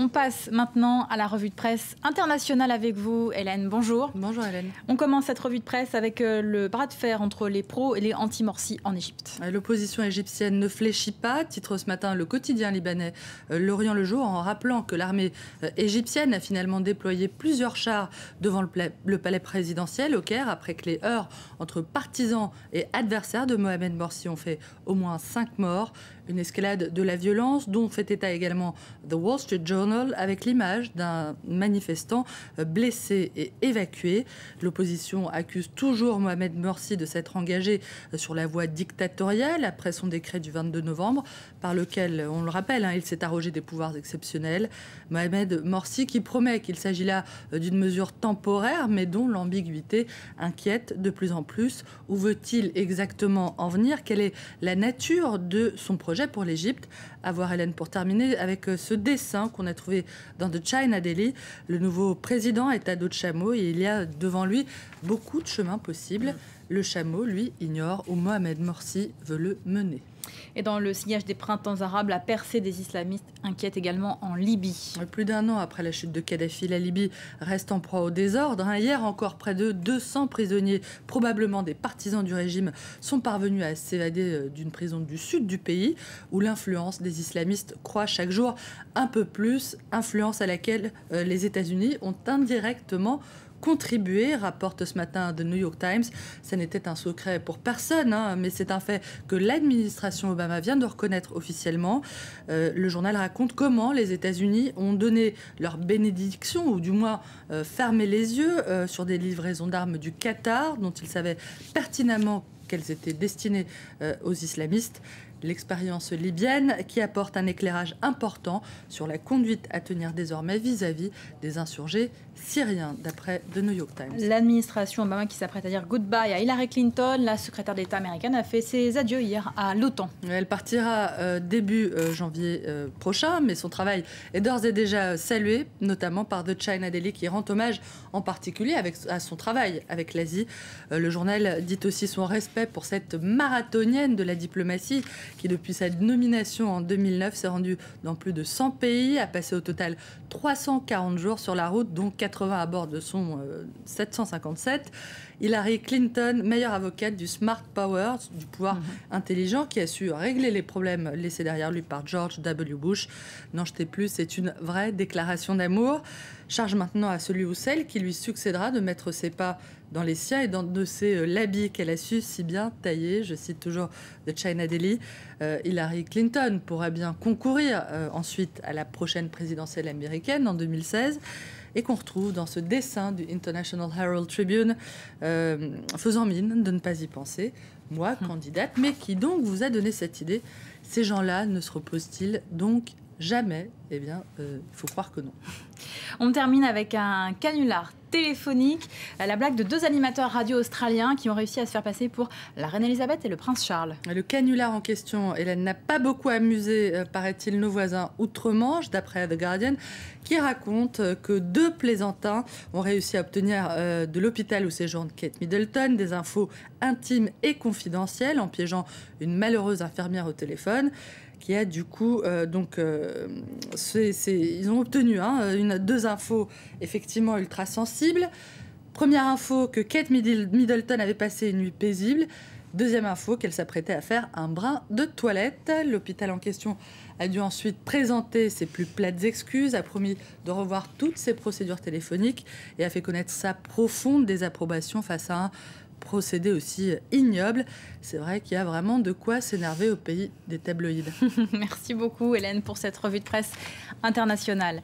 On passe maintenant à la revue de presse internationale avec vous, Hélène. Bonjour. Bonjour Hélène. On commence cette revue de presse avec le bras de fer entre les pros et les anti-Morsi en Égypte. L'opposition égyptienne ne fléchit pas, titre ce matin le quotidien libanais L'Orient le jour, en rappelant que l'armée égyptienne a finalement déployé plusieurs chars devant le palais présidentiel au Caire, après que les heurts entre partisans et adversaires de Mohamed Morsi ont fait au moins 5 morts. Une escalade de la violence dont fait état également The Wall Street Journal, avec l'image d'un manifestant blessé et évacué. L'opposition accuse toujours Mohamed Morsi de s'être engagé sur la voie dictatoriale après son décret du 22 novembre, par lequel, on le rappelle, il s'est arrogé des pouvoirs exceptionnels. Mohamed Morsi qui promet qu'il s'agit là d'une mesure temporaire, mais dont l'ambiguïté inquiète de plus en plus. Où veut-il exactement en venir? Quelle est la nature de son projet pour l'Égypte? À voir, Hélène, pour terminer avec ce dessin qu'on a trouvé dans The China Daily. Le nouveau président est à dos de chameau et il y a devant lui beaucoup de chemins possibles. Le chameau, lui, ignore où Mohamed Morsi veut le mener. Et dans le sillage des printemps arabes, la percée des islamistes inquiète également en Libye. Plus d'un an après la chute de Kadhafi, la Libye reste en proie au désordre. Hier encore, près de 200 prisonniers, probablement des partisans du régime, sont parvenus à s'évader d'une prison du sud du pays, où l'influence des islamistes croît chaque jour un peu plus, influence à laquelle les États-Unis ont indirectement contribué, rapporte ce matin The New York Times. Ça n'était un secret pour personne, mais c'est un fait que l'administration Obama vient de reconnaître officiellement. Le journal raconte comment les États-Unis ont donné leur bénédiction, ou du moins fermé les yeux sur des livraisons d'armes du Qatar, dont ils savaient pertinemment qu'elles étaient destinées aux islamistes. L'expérience libyenne qui apporte un éclairage important sur la conduite à tenir désormais vis-à-vis des insurgés syriens, d'après The New York Times. L'administration Obama qui s'apprête à dire goodbye à Hillary Clinton, la secrétaire d'État américaine, a fait ses adieux hier à l'OTAN. Elle partira début janvier prochain, mais son travail est d'ores et déjà salué, notamment par The China Daily, qui rend hommage en particulier à son travail avec l'Asie. Le journal dit aussi son respect pour cette marathonienne de la diplomatie, qui depuis sa nomination en 2009 s'est rendue dans plus de 100 pays, a passé au total 340 jours sur la route, dont 80 à bord de son 757. Hillary Clinton, meilleure avocate du Smart Power, du pouvoir intelligent, qui a su régler les problèmes laissés derrière lui par George W. Bush. N'en jetez plus, c'est une vraie déclaration d'amour. Charge maintenant à celui ou celle qui lui succédera de mettre ses pas dans les siens et d'endosser l'habit qu'elle a su si bien tailler. Je cite toujours The China Daily. Hillary Clinton pourra bien concourir ensuite à la prochaine présidentielle américaine en 2016. Et qu'on retrouve dans ce dessin du International Herald Tribune, faisant mine de ne pas y penser, moi, candidate, mais qui donc vous a donné cette idée? Ces gens-là ne se reposent-ils donc jamais? Eh bien, il faut croire que non. On termine avec un canular téléphonique, la blague de 2 animateurs radio australiens qui ont réussi à se faire passer pour la reine Elisabeth et le prince Charles. Le canular en question, Hélène, n'a pas beaucoup amusé, paraît-il, nos voisins outre-Manche, d'après The Guardian, qui raconte que 2 plaisantins ont réussi à obtenir de l'hôpital où séjourne Kate Middleton des infos intimes et confidentielles en piégeant une malheureuse infirmière au téléphone, qui a du coup, ils ont obtenu 2 infos effectivement ultra sensibles. Première info, que Kate Middleton avait passé une nuit paisible. Deuxième info, qu'elle s'apprêtait à faire un brin de toilette. L'hôpital en question a dû ensuite présenter ses plus plates excuses, a promis de revoir toutes ses procédures téléphoniques et a fait connaître sa profonde désapprobation face à un procédé aussi ignoble. C'est vrai qu'il y a vraiment de quoi s'énerver au pays des tabloïds. Merci beaucoup, Hélène, pour cette revue de presse internationale.